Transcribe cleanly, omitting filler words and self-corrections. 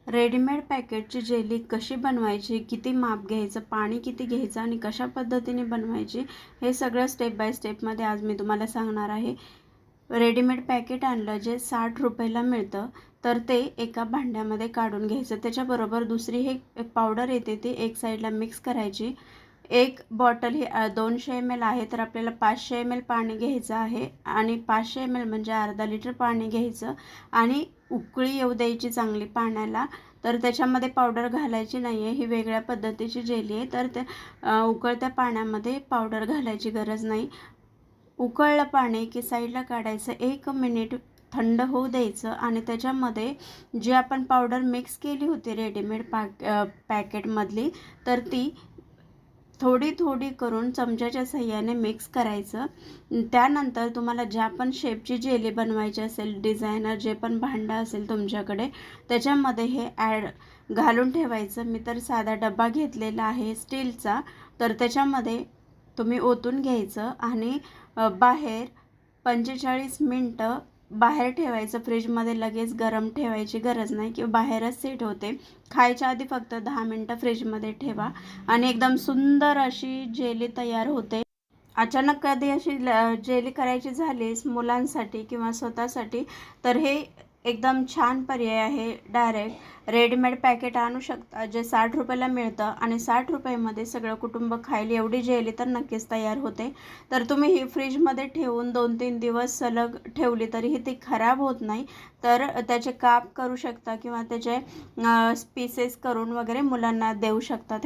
Readymade पॅकेटची jelly कशी बनवायची, किती माप घ्यायचं, पाणी किती घ्यायचं आणि कशा पद्धतीने बनवायची, हे सगळं स्टेप बाय स्टेपमध्ये आज मी तुम्हाला सांगणार आहे. रेडीमेड पॅकेट आणलं जे 60 रुपयाला मिळतं, तर ते एका भांड्यामध्ये काढून घ्यायचं. त्याच्याबरोबर दुसरी एक पावडर येते ती एक साईडला मिक्स करायची. एक बॉटल ही 200 ml आहे, तर आपल्याला 500 ml पाणी घ्यायचं आहे आणि 500 ml म्हणजे अर्धा लिटर पाणी घ्यायचं आणि उकळी येऊ द्यायची चांगली पाण्याला. तर त्याच्यामध्ये पावडर घालायची नाही आहे, ही वेगळ्या पद्धतीची जेली आहे. तर त्या उकळत्या पाण्यामध्ये पावडर घालायची गरज नाही. उकळलं पाणी की साईडला काढायचं, 1 मिनिट थंड होऊ द्यायचं आणि त्याच्यामध्ये जी आपण पावडर मिक्स केली होती रेडीमेड पॅकेटमधली, तर ती थोडी थोडी करून चमच्याच्या साहाय्याने मिक्स करायचं. त्यानंतर तुम्हाला ज्या पण शेपची जेली बनवायची असेल, डिझायनर जे पण भांडं असेल तुमच्याकडे, त्याच्यामध्ये हे घालून ठेवायचं. मी तर साधा डबा घेतलेला आहे स्टीलचा, तर त्याच्यामध्ये तुम्ही ओतून घ्यायचं आणि बाहेर 45 मिनटं बाहेर ठेवायचं. फ्रीजमध्ये लगेच गरम ठेवायची गरज नाही किंवा बाहेरच सेट होते. खायच्या आधी फक्त 10 मिनटं फ्रीजमध्ये ठेवा आणि एकदम सुंदर अशी जेली तयार होते. अचानक कधी अशी जेली करायची झालीच मुलांसाठी किंवा स्वतःसाठी, तर हे एकदम छान पर्याय आहे. डायरेक्ट रेडीमेड पॅकेट आणू शकता जे 60 रुपयाला मिळतं आणि 60 रुपयामध्ये सगळं कुटुंब खायला एवढी जेली तर नक्कीच तयार होते. तर तुम्ही ही फ्रीजमध्ये ठेवून 2-3 दिवस सलग ठेवली तरीही ती खराब होत नाही. तर त्याचे काप करू शकता किंवा त्याचे पीसेस करून वगैरे मुलांना देऊ शकता.